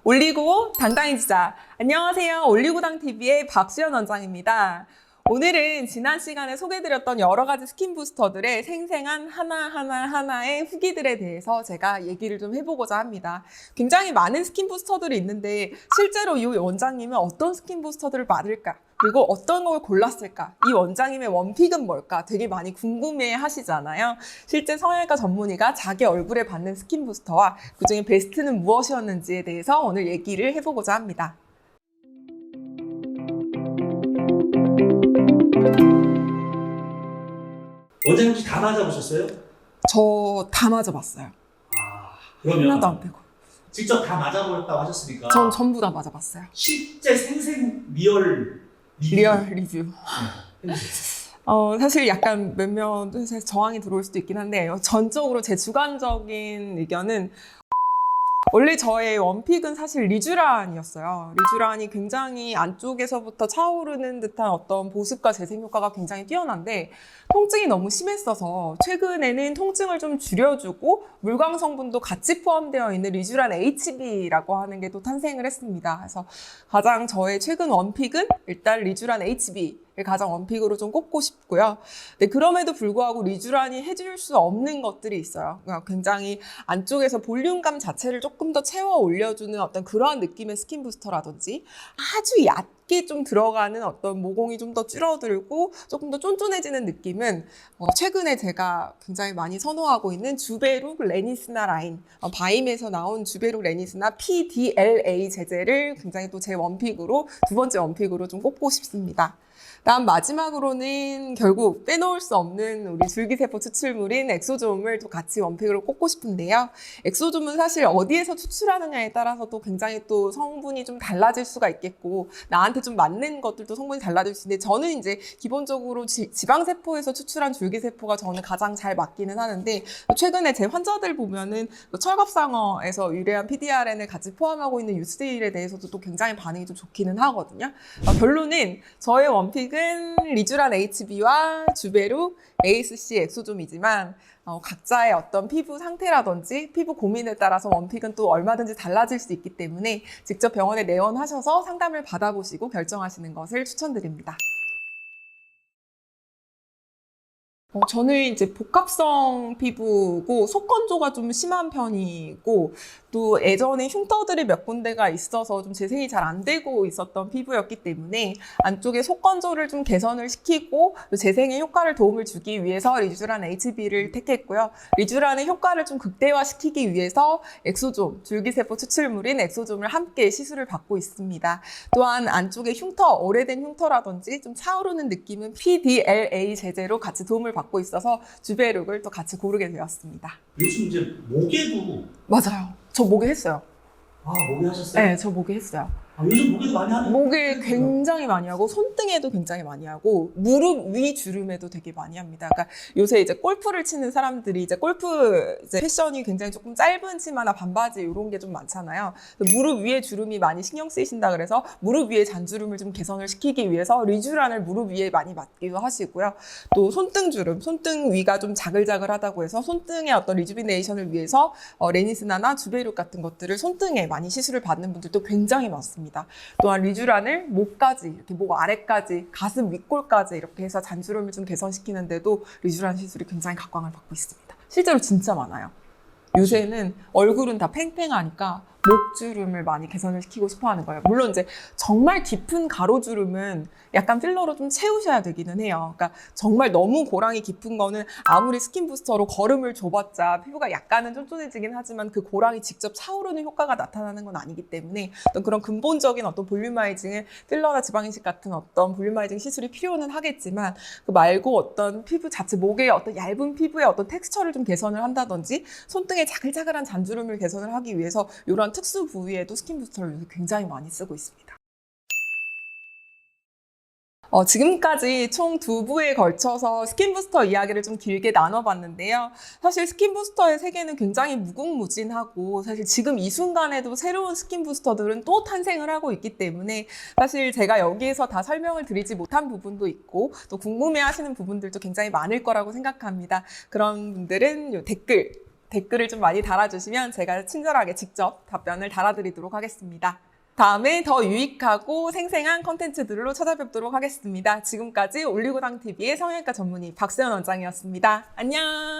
올리고 당당해지자. 안녕하세요. 올리고당TV의 박수연 원장입니다. 오늘은 지난 시간에 소개해드렸던 여러 가지 스킨 부스터들의 생생한 하나의 후기들에 대해서 제가 얘기를 좀 해보고자 합니다. 굉장히 많은 스킨 부스터들이 있는데 실제로 이 원장님은 어떤 스킨 부스터들을 받을까? 그리고 어떤 걸 골랐을까? 이 원장님의 원픽은 뭘까? 되게 많이 궁금해 하시잖아요. 실제 성형외과 전문의가 자기 얼굴에 받는 스킨 부스터와 그중에 베스트는 무엇이었는지에 대해서 오늘 얘기를 해보고자 합니다. 원장님 혹시 다 맞아보셨어요? 저 다 맞아봤어요. 그러면 하나도 안 빼고. 직접 다 맞아보셨다고 하셨으니까 전 전부 다 맞아봤어요. 실제 생생 리얼 리뷰 리얼 리뷰. 해주세요. 사실 약간 몇몇 회사에서 저항이 들어올 수도 있긴 한데 전적으로 제 주관적인 의견은 원래 저의 원픽은 사실 리쥬란이었어요. 리쥬란이 굉장히 안쪽에서부터 차오르는 듯한 어떤 보습과 재생 효과가 굉장히 뛰어난데 통증이 너무 심했어서 최근에는 통증을 좀 줄여주고 물광 성분도 같이 포함되어 있는 리쥬란 HB라고 하는 게 또 탄생을 했습니다. 그래서 가장 저의 최근 원픽은 일단 리쥬란 HB 가장 원픽으로 좀 꼽고 싶고요. 네, 그럼에도 불구하고 리쥬란이 해줄 수 없는 것들이 있어요. 그러니까 굉장히 안쪽에서 볼륨감 자체를 조금 더 채워 올려주는 어떤 그러한 느낌의 스킨 부스터라든지 아주 얕게 좀 들어가는 어떤 모공이 좀 더 줄어들고 조금 더 쫀쫀해지는 느낌은 최근에 제가 굉장히 많이 선호하고 있는 주베룩 레니스나 라인, 바임에서 나온 주베룩 레니스나 PDLA 제제를 굉장히 또 제 원픽으로 두 번째 원픽으로 좀 꼽고 싶습니다. 다음 마지막으로는 결국 빼놓을 수 없는 우리 줄기세포 추출물인 엑소좀을 또 같이 원픽으로 꼽고 싶은데요. 엑소좀은 사실 어디에서 추출하느냐에 따라서 또 굉장히 또 성분이 좀 달라질 수가 있겠고 나한테 좀 맞는 것들도 성분이 달라질 수 있는데 저는 이제 기본적으로 지방세포에서 추출한 줄기세포가 저는 가장 잘 맞기는 하는데 최근에 제 환자들 보면은 철갑상어에서 유래한 PDRN을 같이 포함하고 있는 유스테일에 대해서도 또 굉장히 반응이 좀 좋기는 하거든요. 결론은 저의 원픽은 리쥬란 HB와 주베룩, ASC 엑소좀이지만 각자의 어떤 피부 상태라든지 피부 고민에 따라서 원픽은 또 얼마든지 달라질 수 있기 때문에 직접 병원에 내원하셔서 상담을 받아보시고 결정하시는 것을 추천드립니다. 저는 이제 복합성 피부고 속건조가 좀 심한 편이고 또 예전에 흉터들이 몇 군데가 있어서 좀 재생이 잘 안 되고 있었던 피부였기 때문에 안쪽에 속건조를 좀 개선을 시키고 또 재생에 효과를 도움을 주기 위해서 리쥬란 HB를 택했고요. 리쥬란의 효과를 좀 극대화시키기 위해서 엑소좀, 줄기세포 추출물인 엑소좀을 함께 시술을 받고 있습니다. 또한 안쪽에 흉터, 오래된 흉터라든지 좀 차오르는 느낌은 PDLA 제제로 같이 도움을 받고 있어서 주베룩을 또 같이 고르게 되었습니다. 요즘 이제 목에도 맞아요. 저 목에 했어요. 목에 하셨어요? 네, 저 목에 했어요. 요즘 목에도 많이 하는 목에 굉장히 많이 하고 손등에도 굉장히 많이 하고 무릎 위 주름에도 되게 많이 합니다. 그러니까 요새 이제 골프를 치는 사람들이 이제 골프 이제 패션이 굉장히 조금 짧은 치마나 반바지 이런 게 좀 많잖아요. 무릎 위에 주름이 많이 신경 쓰이신다 그래서 무릎 위에 잔주름을 좀 개선을 시키기 위해서 리쥬란을 무릎 위에 많이 맞기도 하시고요. 또 손등 주름, 손등 위가 좀 자글자글하다고 해서 손등의 어떤 리주비네이션을 위해서 레니스나나 주베룩 같은 것들을 손등에 많이 시술을 받는 분들도 굉장히 많습니다. 또한 리쥬란을 목까지, 이렇게 목 아래까지, 가슴 윗골까지 이렇게 해서 잔주름을 좀 개선시키는데도 리쥬란 시술이 굉장히 각광을 받고 있습니다. 실제로 진짜 많아요. 요새는 얼굴은 다 팽팽하니까 목주름을 많이 개선을 시키고 싶어 하는 거예요. 물론 이제 정말 깊은 가로주름은 약간 필러로 좀 채우셔야 되기는 해요. 그러니까 정말 너무 고랑이 깊은 거는 아무리 스킨 부스터로 거름을 줘봤자 피부가 약간은 쫀쫀해지긴 하지만 그 고랑이 직접 차오르는 효과가 나타나는 건 아니기 때문에 어떤 그런 근본적인 어떤 볼륨화이징을 필러나 지방이식 같은 어떤 볼륨화이징 시술이 필요는 하겠지만 그 말고 어떤 피부 자체 목의 어떤 얇은 피부의 어떤 텍스처를 좀 개선을 한다든지 손등에 자글자글한 잔주름을 개선을 하기 위해서 이런 특수 부위에도 스킨 부스터를 요새 굉장히 많이 쓰고 있습니다. 지금까지 총 2부에 걸쳐서 스킨 부스터 이야기를 좀 길게 나눠봤는데요. 사실 스킨 부스터의 세계는 굉장히 무궁무진하고 사실 지금 이 순간에도 새로운 스킨 부스터들은 또 탄생을 하고 있기 때문에 사실 제가 여기에서 다 설명을 드리지 못한 부분도 있고 또 궁금해하시는 부분들도 굉장히 많을 거라고 생각합니다. 그런 분들은 요 댓글 댓글을 좀 많이 달아주시면 제가 친절하게 직접 답변을 달아드리도록 하겠습니다. 다음에 더 유익하고 생생한 컨텐츠들로 찾아뵙도록 하겠습니다. 지금까지 올리고당TV의 성형외과 전문의 박세연 원장이었습니다. 안녕!